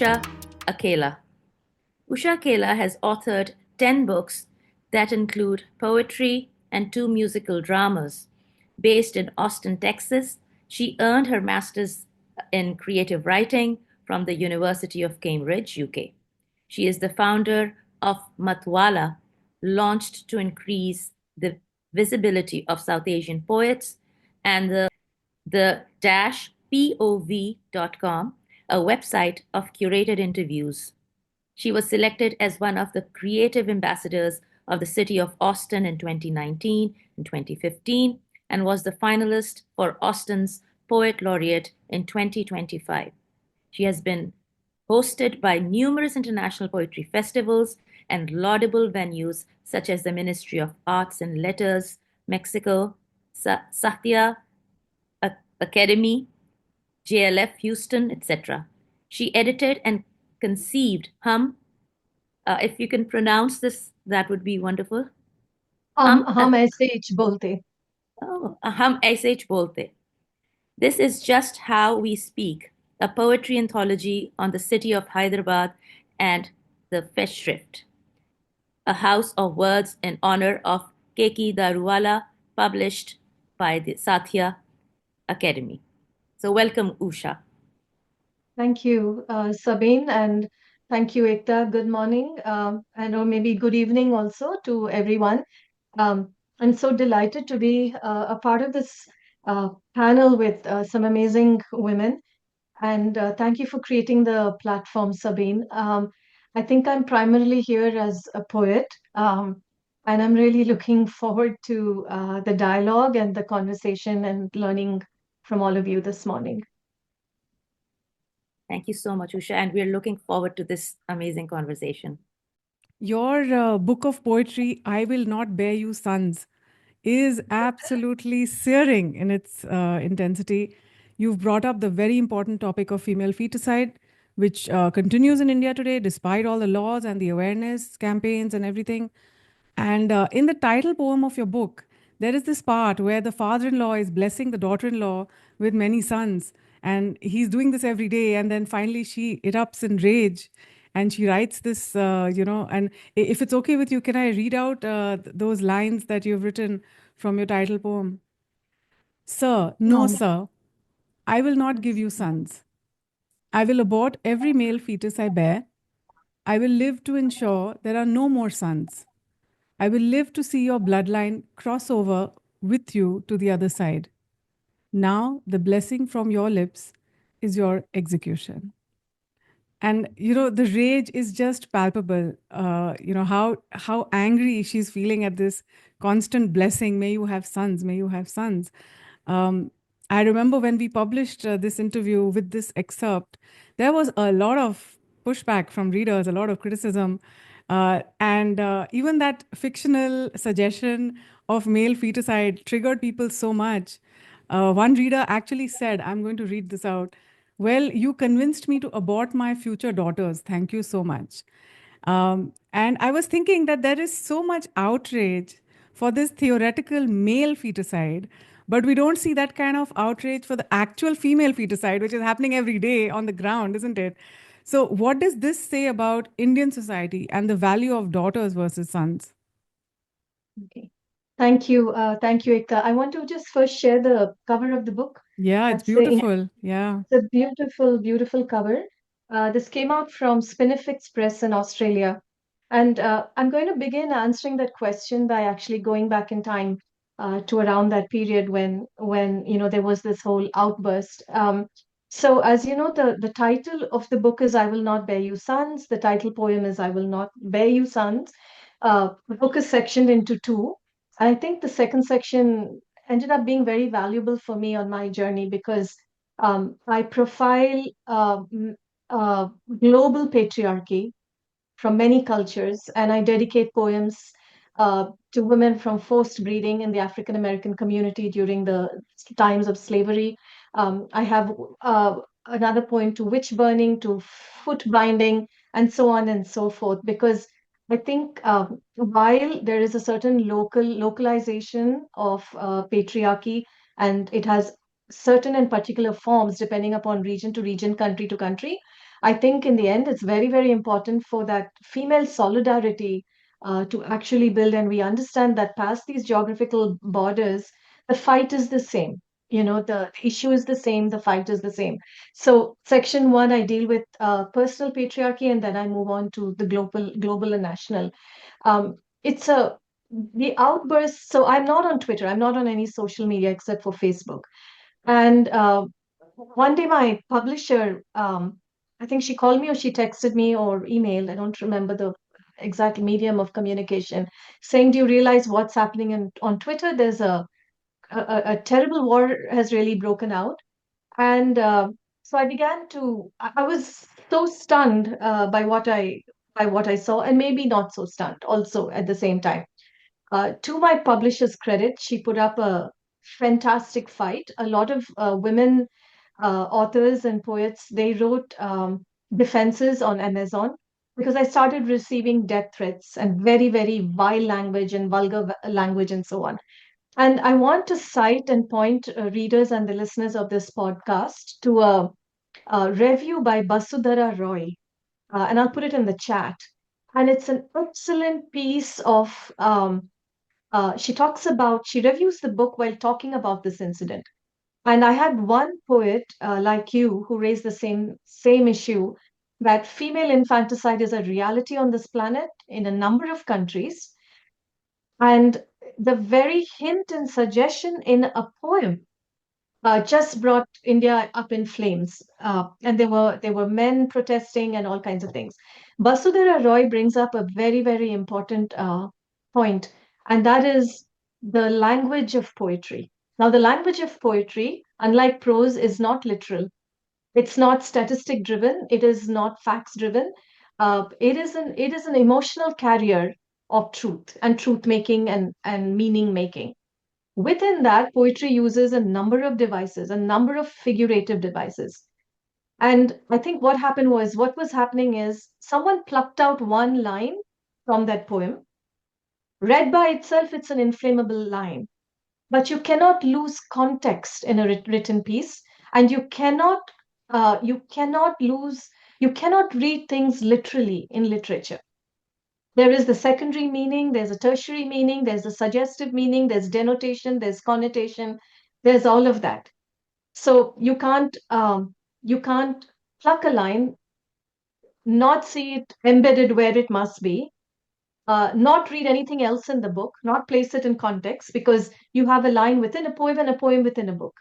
Usha Akella. Usha Akella has authored 10 books that include poetry and 2 musical dramas. Based in Austin, Texas, she earned her master's in creative writing from the University of Cambridge, UK. She is the founder of Matwala, launched to increase the visibility of South Asian poets, and the-pov.com, a website of curated interviews. She was selected as one of the creative ambassadors of the city of Austin in 2019 and 2015 and was the finalist for Austin's Poet Laureate in 2025. She has been hosted by numerous international poetry festivals and laudable venues such as the Ministry of Arts and Letters, Mexico, Satya Academy, JLF Houston, etc. She edited and conceived if you can pronounce this, that would be wonderful. हम ऐसे ही बोलते. Hum ऐसे bolte. This is just how we speak, a poetry anthology on the city of Hyderabad and the Festschrift, a house of words in honor of Keki Daruwala, published by the Satya Academy. So welcome, Usha. Thank you, Sabine, and thank you, Ekta. Good morning, or maybe good evening also to everyone. I'm so delighted to be a part of this panel with some amazing women. And thank you for creating the platform, Sabine. I think I'm primarily here as a poet, and I'm really looking forward to the dialogue and the conversation and learning from all of you this morning. Thank you so much, Usha, and we're looking forward to this amazing conversation. Your book of poetry, I Will Not Bear You Sons, is absolutely searing in its intensity. You've brought up the very important topic of female feticide, which continues in India today, despite all the laws and the awareness campaigns and everything. And in the title poem of your book, there is this part where the father-in-law is blessing the daughter-in-law with many sons. And he's doing this every day. And then finally she erupts in rage and she writes this, and if it's okay with you, can I read out those lines that you've written from your title poem? Sir, no, sir, I will not give you sons. I will abort every male fetus I bear. I will live to ensure there are no more sons. I will live to see your bloodline cross over with you to the other side. Now, the blessing from your lips is your execution. And the rage is just palpable. How angry she's feeling at this constant blessing. May you have sons. May you have sons. Um, I remember when we published this interview with this excerpt, there was a lot of pushback from readers, a lot of criticism. And even that fictional suggestion of male feticide triggered people so much. One reader actually said, I'm going to read this out. Well, you convinced me to abort my future daughters. Thank you so much. And I was thinking that there is so much outrage for this theoretical male feticide, but we don't see that kind of outrage for the actual female feticide, which is happening every day on the ground, isn't it? So, what does this say about Indian society and the value of daughters versus sons? Okay. Thank you. Thank you, Ekta. I want to just first share the cover of the book. Yeah, it's beautiful. Yeah. It's a beautiful, beautiful cover. This came out from Spinifex Press in Australia. And I'm going to begin answering that question by actually going back in time to around that period when there was this whole outburst. So as you know, the title of the book is I Will Not Bear You Sons. The title poem is I Will Not Bear You Sons. The book is sectioned into two. I think the second section ended up being very valuable for me on my journey because I profile global patriarchy from many cultures, and I dedicate poems to women from forced breeding in the African American community during the times of slavery. I have another poem to witch burning, to foot binding, and so on and so forth, because I think while there is a certain localization of patriarchy, and it has certain and particular forms depending upon region to region, country to country, I think in the end, it's very, very important for that female solidarity to actually build. And we understand that past these geographical borders, the fight is the same. The issue is the same, the fight is the same. So, section one, I deal with personal patriarchy, and then I move on to the global and national. It's the outbursts. So, I'm not on Twitter, I'm not on any social media except for Facebook. And one day, my publisher, I think she called me or she texted me or emailed, I don't remember the exact medium of communication, saying, "Do you realize what's happening on Twitter? There's a terrible war has really broken out." And so I began to, I was so stunned by what I saw, and maybe not so stunned also at the same time. To my publisher's credit, she put up a fantastic fight. A lot of women authors and poets, they wrote defenses on Amazon because I started receiving death threats and very, very vile language and vulgar language and so on. And I want to cite and point readers and the listeners of this podcast to a review by Basudhara Roy, and I'll put it in the chat. And it's an excellent piece of she reviews the book while talking about this incident. And I had one poet like you who raised the same issue, that female infanticide is a reality on this planet in a number of countries. And the very hint and suggestion in a poem just brought India up in flames. And there were men protesting and all kinds of things. Basudhara Roy brings up a very, very important point, and that is the language of poetry. Now, the language of poetry, unlike prose, is not literal. It's not statistic driven. It is not facts driven. It is an emotional carrier of truth and truth making and meaning making. Within that, poetry uses a number of devices, a number of figurative devices. And I think what was happening is someone plucked out one line from that poem. Read by itself, it's an inflammable line, but you cannot lose context in a written piece, and you cannot read things literally in literature. There is the secondary meaning, there's a tertiary meaning, there's a suggestive meaning, there's denotation, there's connotation, there's all of that. So you can't pluck a line, not see it embedded where it must be, not read anything else in the book, not place it in context, because you have a line within a poem and a poem within a book.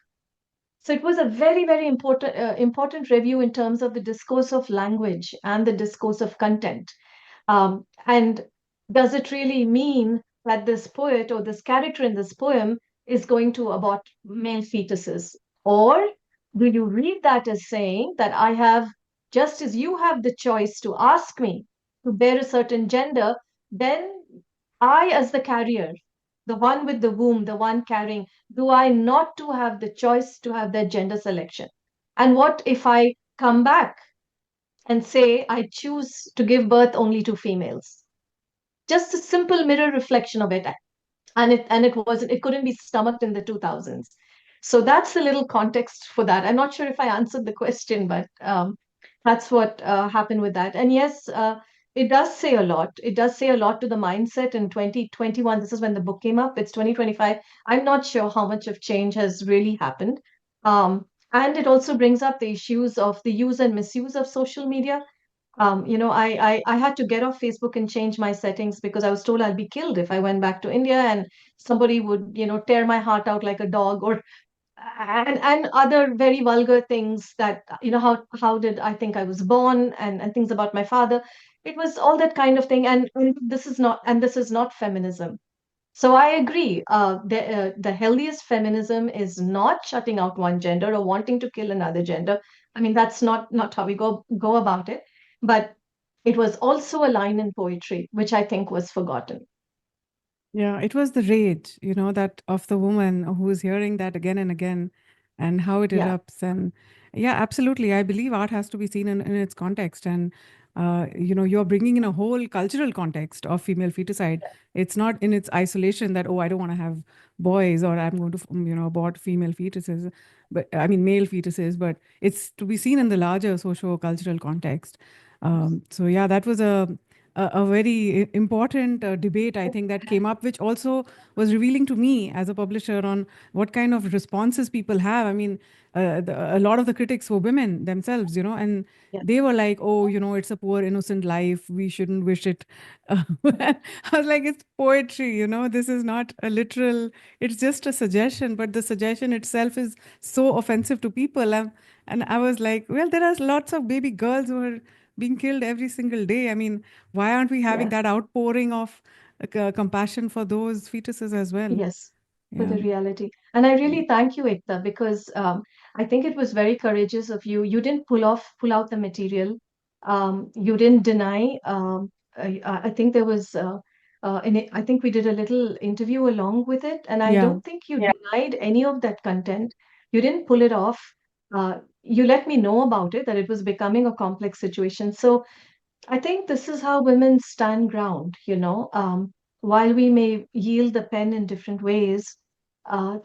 So it was a very, very important review in terms of the discourse of language and the discourse of content. And does it really mean that this poet or this character in this poem is going to abort male fetuses? Or do you read that as saying that I have, just as you have the choice to ask me to bear a certain gender, then I, as the carrier, the one with the womb, the one carrying, do I not to have the choice to have that gender selection? And what if I come back and say I choose to give birth only to females? Just a simple mirror reflection of it. And it couldn't be stomached in the 2000s. So that's a little context for that. I'm not sure if I answered the question, but that's what happened with that. And yes, it does say a lot. It does say a lot to the mindset in 2021. This is when the book came up. It's 2025. I'm not sure how much of change has really happened. And it also brings up the issues of the use and misuse of social media. I had to get off Facebook and change my settings because I was told I'll be killed if I went back to India, and somebody would, tear my heart out like a dog, or and other very vulgar things that, how did I think I was born, and things about my father. It was all that kind of thing, and this is not feminism. So I agree. The healthiest feminism is not shutting out one gender or wanting to kill another gender. I mean, that's not how we go about it. But it was also a line in poetry, which I think was forgotten. Yeah, it was the rage, that of the woman who is hearing that again and again and how it Yeah. erupts. And yeah, absolutely. I believe art has to be seen in its context. And you're bringing in a whole cultural context of female feticide. It's not in its isolation that, oh, I don't want to have boys, or I'm going to, abort female fetuses, but I mean, male fetuses, but it's to be seen in the larger socio-cultural context. So yeah, that was a very important debate, I think, that came up, which also was revealing to me as a publisher on what kind of responses people have. I mean, a lot of the critics were women themselves, and Yeah. they were like, oh, it's a poor, innocent life. We shouldn't wish it. I was like, it's poetry, this is not a literal, it's just a suggestion, but the suggestion itself is so offensive to people. And I was like, well, there are lots of baby girls who are being killed every single day. I mean, why aren't we having Yeah. that outpouring of compassion for those fetuses as well? Yes, for Yeah. the reality. And I really thank you, Ekta, because I think it was very courageous of you. You didn't pull out the material. You didn't deny. I think there was, I think we did a little interview along with it, and I Yeah. don't think you denied any of that content. You didn't pull it off. You let me know about it, that it was becoming a complex situation. So I think this is how women stand ground, while we may yield the pen in different ways,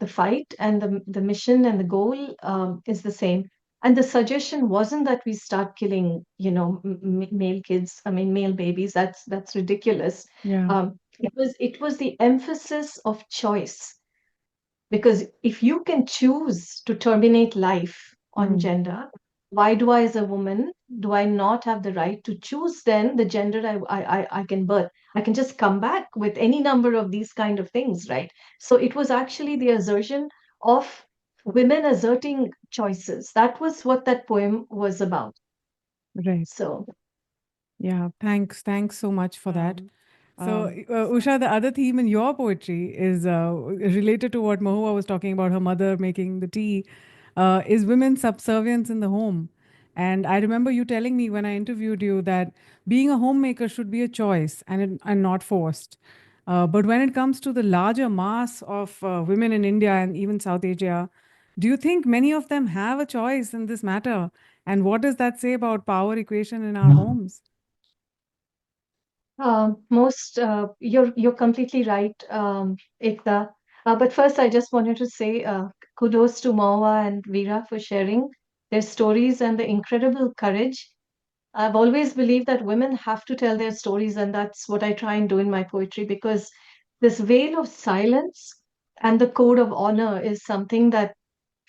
the fight and the mission and the goal is the same. And the suggestion wasn't that we start killing, male kids, I mean, male babies. That's ridiculous. Yeah. It was the emphasis of choice, because if you can choose to terminate life on Hmm. gender, why do I, as a woman, do I not have the right to choose then the gender I can birth? I can just come back with any number of these kind of things, right? So it was actually the assertion of women asserting choices. That was what that poem was about. Right. So, Yeah. Thanks so much for that. um, So, Usha, the other theme in your poetry is related to what Mahua was talking about, her mother making the tea, is women's subservience in the home. And I remember you telling me when I interviewed you that being a homemaker should be a choice and not forced. But when it comes to the larger mass of women in India and even South Asia, do you think many of them have a choice in this matter? And what does that say about power equation in our homes? most you're completely right, Ekta. But first, I just wanted to say kudos to Mawa and Veera for sharing their stories and the incredible courage. I've always believed that women have to tell their stories, and that's what I try and do in my poetry, because this veil of silence and the code of honor is something that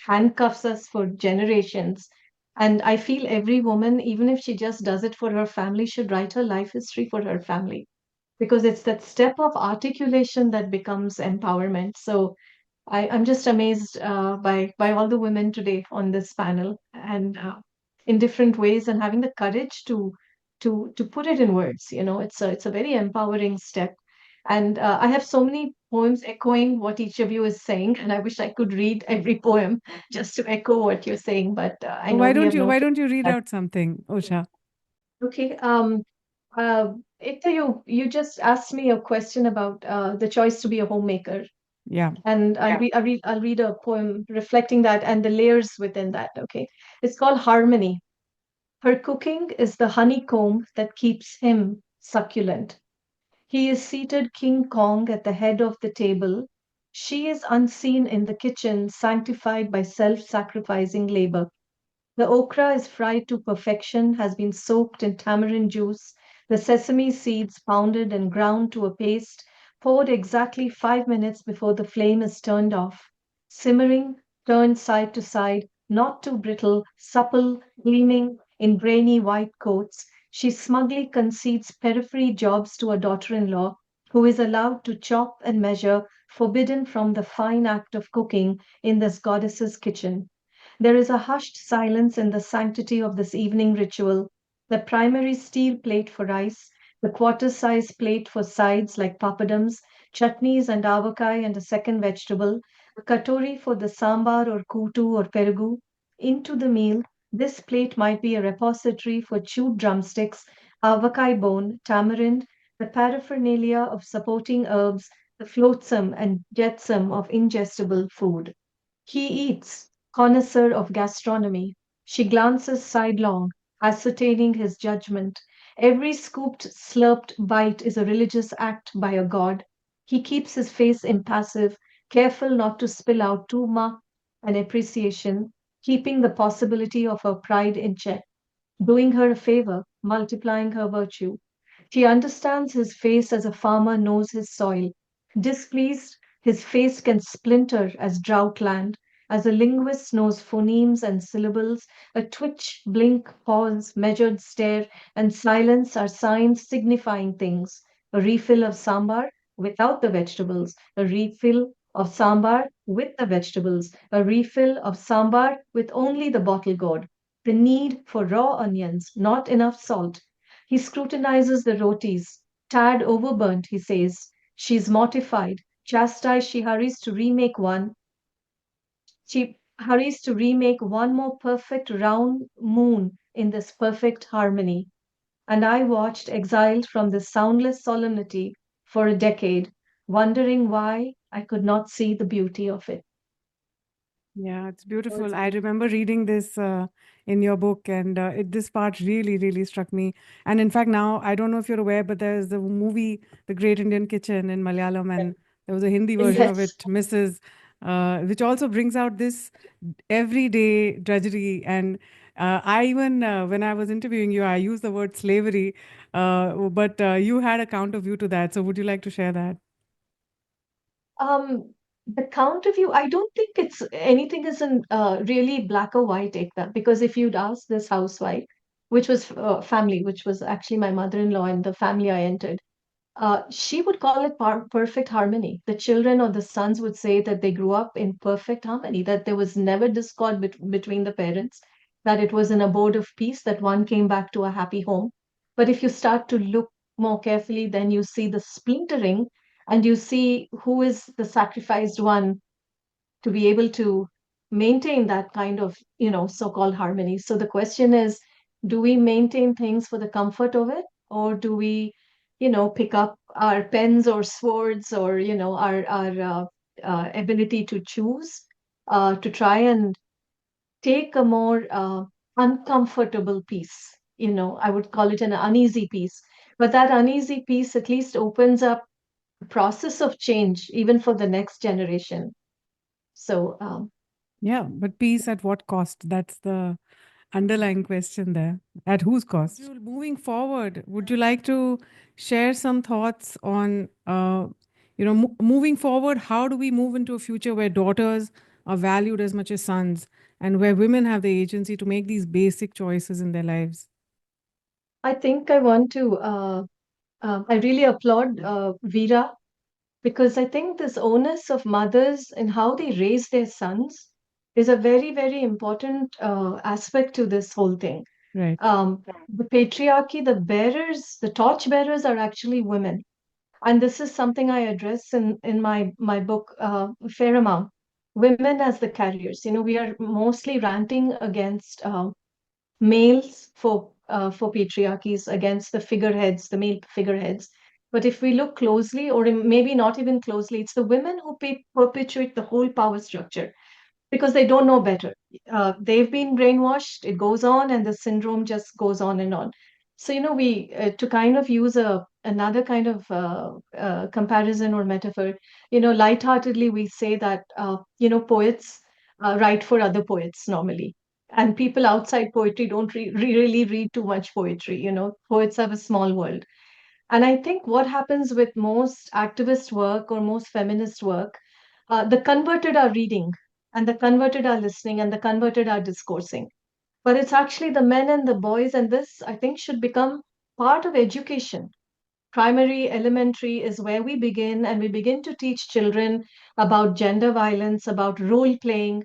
handcuffs us for generations. And I feel every woman, even if she just does it for her family, should write her life history for her family, because it's that step of articulation that becomes empowerment. So I'm just amazed by all the women today on this panel, and in different ways, and having the courage to put it in words. It's a very empowering step. And I have so many poems echoing what each of you is saying, and I wish I could read every poem just to echo what you're saying. But I know Why we don't have you no why time. don't you read out something, Usha? Okay. Uh, Ekta, you just asked me a question about the choice to be a homemaker. Yeah. And I'll read a poem reflecting that and the layers within that. Okay, it's called Harmony. Her cooking is the honeycomb that keeps him succulent. He is seated King Kong at the head of the table. She is unseen in the kitchen, sanctified by self-sacrificing labor. The okra is fried to perfection, has been soaked in tamarind juice, the sesame seeds pounded and ground to a paste, poured exactly 5 minutes before the flame is turned off. Simmering, turned side to side, not too brittle, supple, gleaming in brainy white coats, she smugly concedes periphery jobs to a daughter in law who is allowed to chop and measure, forbidden from the fine act of cooking in this goddess's kitchen. There is a hushed silence in the sanctity of this evening ritual. The primary steel plate for rice, the quarter-size plate for sides like papadums, chutneys and avakai and a second vegetable, a katori for the sambar or kutu or perugu. Into the meal, this plate might be a repository for chewed drumsticks, avakai bone, tamarind, the paraphernalia of supporting herbs, the flotsam and jetsam of ingestible food. He eats, connoisseur of gastronomy. She glances sidelong, ascertaining his judgment. Every scooped, slurped bite is a religious act by a god. He keeps his face impassive, careful not to spill out too much an appreciation, keeping the possibility of her pride in check, doing her a favor, multiplying her virtue. She understands his face as a farmer knows his soil. Displeased, his face can splinter as drought land. As a linguist knows phonemes and syllables, a twitch, blink, pause, measured stare, and silence are signs signifying things. A refill of sambar without the vegetables, a refill of sambar with the vegetables, a refill of sambar with only the bottle gourd. The need for raw onions, not enough salt. He scrutinizes the rotis. Tad overburnt, he says. She's mortified. Chastised, she hurries to remake one more perfect round moon in this perfect harmony. And I watched, exiled from this soundless solemnity for a decade, wondering why I could not see the beauty of it. Yeah, it's beautiful. I remember reading this in your book, and this part really, really struck me. And in fact, now I don't know if you're aware, but there's the movie The Great Indian Kitchen in Malayalam, and there was a Hindi version of Yes. it, Mrs., which also brings out this everyday drudgery. And I even, when I was interviewing you, I used the word slavery, but you had a counter view to that. So would you like to share that? The counter view, I don't think it's anything isn't really black or white, Ekta, because if you'd asked this housewife, which was family, which was actually my mother-in-law and the family I entered, she would call it perfect harmony. The children or the sons would say that they grew up in perfect harmony, that there was never discord between the parents, that it was an abode of peace, that one came back to a happy home. But if you start to look more carefully, then you see the splintering and you see who is the sacrificed one to be able to maintain that kind of, so-called harmony. So the question is, do we maintain things for the comfort of it, or do we, pick up our pens or swords or, our ability to choose to try and take a more uncomfortable piece. I would call it an uneasy piece. But that uneasy piece at least opens up a process of change, even for the next generation. So, Yeah, but peace at what cost? That's the underlying question there. At whose cost? Moving forward, would you like to share some thoughts on, moving forward, how do we move into a future where daughters are valued as much as sons and where women have the agency to make these basic choices in their lives? I think I want to, I really applaud Veera, because I think this onus of mothers and how they raise their sons is a very, very important aspect to this whole thing. Right. The patriarchy, the torch bearers are actually women. And this is something I address in my book, a fair amount. Women as the carriers. We are mostly ranting against males for patriarchies, against the figureheads, the male figureheads. But if we look closely, or maybe not even closely, it's the women who perpetuate the whole power structure because they don't know better. They've been brainwashed. It goes on, and the syndrome just goes on and on. So we to kind of use another kind of comparison or metaphor. Lightheartedly, we say that poets write for other poets normally, and people outside poetry don't really read too much poetry. Poets have a small world. And I think what happens with most activist work or most feminist work, the converted are reading, and the converted are listening, and the converted are discoursing. But it's actually the men and the boys, and this, I think, should become part of education. Primary, elementary is where we begin, and we begin to teach children about gender violence, about role playing,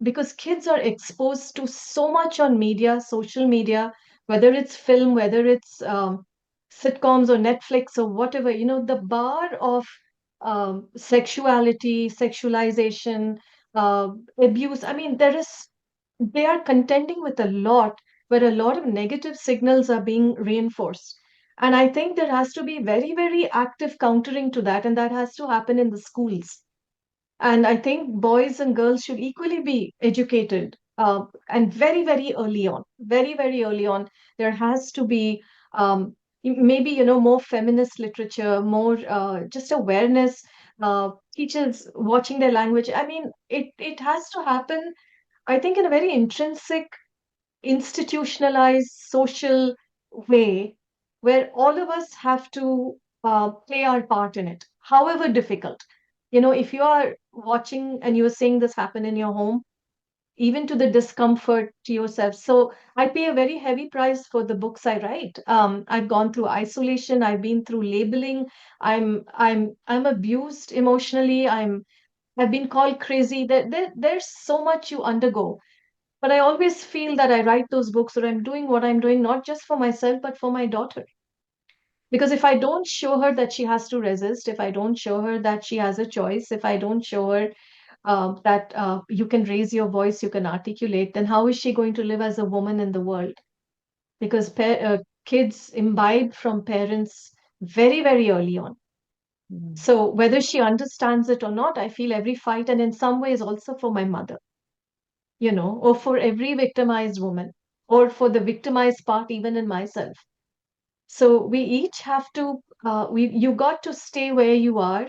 because kids are exposed to so much on media, social media, whether it's film, whether it's sitcoms or Netflix or whatever. The bar of sexuality, sexualization, abuse. I mean, they are contending with a lot where a lot of negative signals are being reinforced. And I think there has to be very, very active countering to that, and that has to happen in the schools. And I think boys and girls should equally be educated. And very, very early on, very, very early on, there has to be maybe, more feminist literature, more just awareness, teachers watching their language. I mean, it has to happen, I think, in a very intrinsic, institutionalized social way, where all of us have to play our part in it, however difficult. If you are watching and you're seeing this happen in your home, even to the discomfort to yourself. So I pay a very heavy price for the books I write. I've gone through isolation. I've been through labeling. I'm abused emotionally. I've been called crazy. There's so much you undergo. But I always feel that I write those books, or I'm doing what I'm doing, not just for myself, but for my daughter. Because if I don't show her that she has to resist, if I don't show her that she has a choice, if I don't show her that you can raise your voice, you can articulate, then how is she going to live as a woman in the world? Because kids imbibe from parents very, very early on. Mm. So whether she understands it or not, I feel every fight, and in some ways also for my mother, or for every victimized woman, or for the victimized part even in myself. So we each have to, you got to stay where you are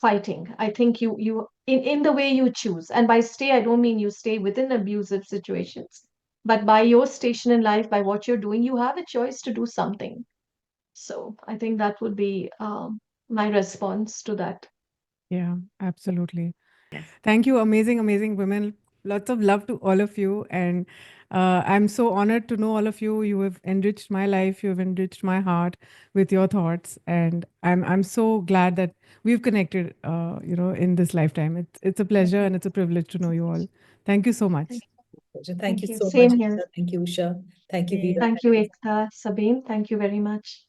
fighting. I think you in the way you choose. And by stay, I don't mean you stay within abusive situations, but by your station in life, by what you're doing, you have a choice to do something. So I think that would be my response to that. Yeah, absolutely. Yes. Thank you, amazing, amazing women. Lots of love to all of you. And I'm so honored to know all of you. You have enriched my life. You have enriched my heart with your thoughts. And I'm so glad that we've connected, in this lifetime. It's a pleasure and it's a privilege to know you all. Thank you so Thank much. Thank you you. so much, Same here. Ekta. Thank you, Usha. Thank you, Yes. Veera. Thank you, Ekta, Sabine. Thank you very much.